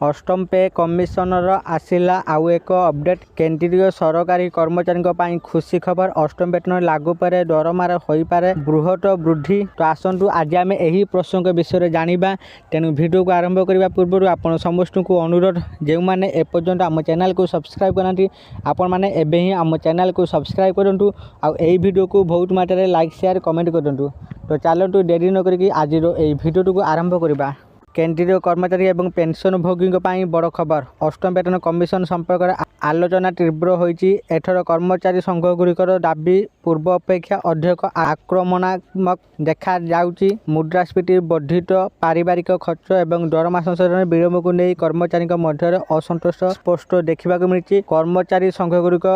अष्टम पे कमिशनर आसिला आउ एक अपडेट। केंद्रीय सरकारी कर्मचारी खुशी खबर। अष्टम वेतन लागू पर दरमार हो पारे बृहत वृद्धि। तो आसतु आज आम यही प्रसंग विषय जाना। तेणु वीडियो को आरंभ करने पूर्व आपण समस्त को अनुरोध, जो मैंने एपर्यंत आम चैनल को सब्सक्राइब करना आपण मैंने एबे ही आम चैनल को सब्सक्राइब करूँ। आई वीडियो को बहुत मात्रा लाइक शेयर कमेंट करूँ। तो चलतु डेरी नक आज वीडियो को आरंभ करवा। केंद्रीय कर्मचारी एवं पेंशन भोगी बड़ खबर। अष्टम वेतन कमिशन संपर्क में आलोचना तीव्र होती। एथर कर्मचारी संघगुड़िकर दाबी पूर्व अपेक्षा अधिक आक्रमणात्मक देखा जाउची। मुद्रास्फीति, वर्धित पारिवारिक खर्च एवं दरमा संशोधन विलंब को नहीं कर्मचारी मध्य असंतोष स्पष्ट देखा मिली। कर्मचारी संघगुड़िक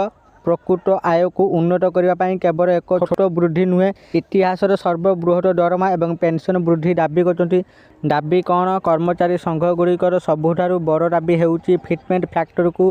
प्रकृत आय को उन्नत करने केवल एक छोट वृद्धि नुहे, इतिहास सर्वबृहत दरमा एवं पेंशन वृद्धि दाबी करते। दाबी कौन? कर्मचारी संघगुड़िकर सबुठारु बड़ दाबी हेउची फिटमेंट फैक्टर को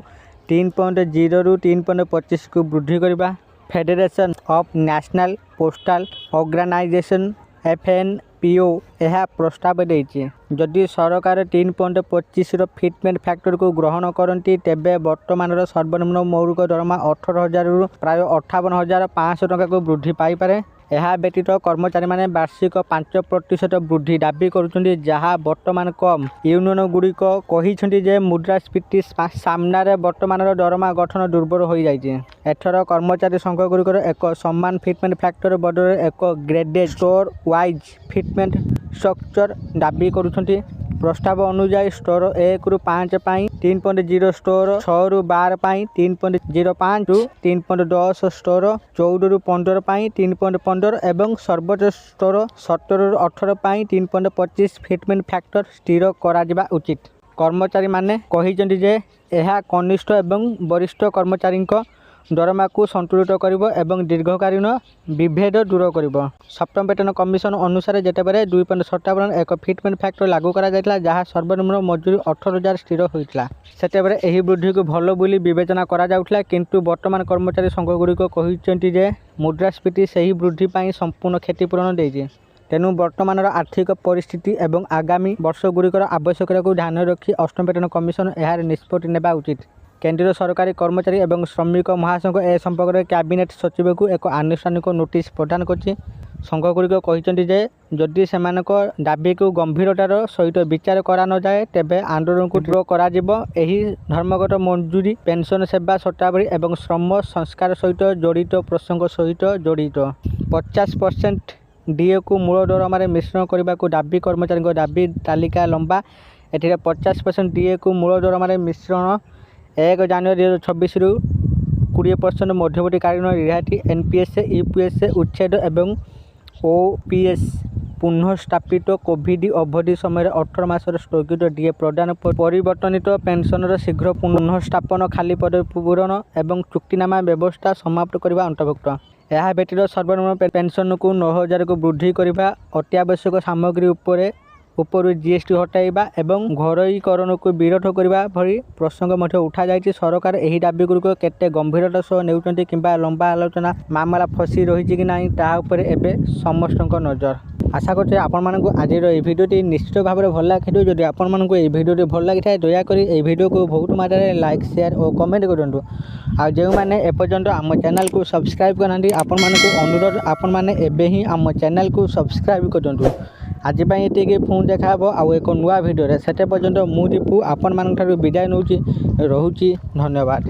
3.0 रु 3.25 को वृद्धि करने। फेडरेशन ऑफ नेशनल पोस्टल ऑर्गेनाइजेशन FNPO यह प्रस्ताव देती। जदि सरकार 3.25 फिटमेंट फैक्टर को ग्रहण करती तेबे वर्तमान सर्वनिम्न मौलिक दरमा 18,000 रु प्राय 58,500 टंका को वृद्धि पाइपे। यह व्यतीत कर्मचारी माने वार्षिक 5% वृद्धि दाबी करुछन्ति, जहाँ वर्तमान कम। यूनियन गुड़िक कहिछन्ति जे मुद्रास्फीति सामने वर्तमान दरमा गठन दुर्बल हो जाइए। एथर कर्मचारी संघ गुड़िकर एक समान फिटमेंट फैक्टर बदल एक graded store wise fitment structure दाबी करुछन्ति। प्रस्ताव अनुसार स्टोर 1 रु 5 पाई 3.0, स्टोर 6 रु 12 पाई 3.05 रु 3.10, स्टोर 14 रु 15 पाई 3.15 एवं सर्वोच्च स्टोर 17 रु 18 पाई 3.25 फिटमेंट फैक्टर स्थिर करा उचित। कर्मचारी माने कहिसेंति जे यह कनिष्ठ एवं वरिष्ठ कर्मचारी दरमा को संतुलित करिवो एवं दीर्घकालीन विभेद दूर करिवो। सप्तम वेतन कमिशन अनुसार जेतेबेले 2.57 एक फिटमेंट फैक्टर लागू करा जायतिला, जहाँ सर्वनिम्न मजूरी 18,000 स्थिर होइतिला। सेतेबेले एही वृद्धि को भलो बोली विवेचना करा जाउतिला, किंतु वर्तमान कर्मचारी संघगुड़िक कहिसेंति जे मुद्रास्फीति सही वृद्धि पाई संपूर्ण क्षतिपूरण देइछि। तेणु वर्तमान आर्थिक परिस्थिति एवं आगामी वर्षगुड़िकर आवश्यकता को ध्यान रखी अष्टम वेतन कमिशन यार निष्पत्ति नेबा उचित। केंद्रीय सरकारी कर्मचारी एवं श्रमिक महासंघ ए संपर्क में कैबिनेट सचिव को एक आनुष्ठानिक नोटिस प्रदान कर संघगुड़िक कहते जे जदि सेमानक दाबी को गंभीरतार सहित विचार करा न जाए तेबे आंदोलन को तीव्र करा जिवो। एही धर्मगत मंजूरी, पेंशन सेवा शर्तावली एवं श्रम संस्कार सहित जड़ित प्रसंग सहित जड़ित 50% डीए को मूल दरमार मिश्रण करने को दाबी कर्मचारी दाबी तालिका लंबा। एथिरे 50% डीए को मूल दरमार मिश्रण 1 जनवरी 2026 रु 20% मध्यवर्तीकालीन रिहाती। NPS, UPS उच्छेद एवं OPS पुनःस्थापित कोविड अवधि समय 18 मासर स्थगित डीए प्रदान, परिवर्तनित पेंशनर शीघ्र पुनःस्थापन, खाली पद पूरण एवं चुक्तिनामा व्यवस्था समाप्त करने अंतर्भुक्त। यह व्यतीत सर्वनिम्न पेंशन को 9,000 को वृद्धि करने, अत्यावश्यक सामग्री उपरू GST हटाइबा एवं घरोईकरण को विरोध करने भली प्रसंग मध्य उठा जाइए। सरकार यही दाबी गुड़िक केते गंभीरता सह नेउचंती किंबा लंबा आलोचना मामला फसी रही कि नहीं ता उपरे एबे समस्त नजर। आशा करते आपण मानकु आज भिडियोटी निश्चित भाव में भल लगे। जदि आपण मानकु भिडियोटी भल लगी था दयाकोरी ये वीडियो को बहुत मात्रा लाइक शेयर और कमेंट करूँ। आ जो मैंने एपर्यंत आम चैनल को सब्सक्राइब करना आपण मानकु अनुरोध, आपण माने एबे ही आम चैनल को सब्सक्राइब करूँ। आज ये पुणी देखा आउ एक नुआ भिडियो से पर्यंत मु दीपू आपण मान विदाय नौची। रोची धन्यवाद।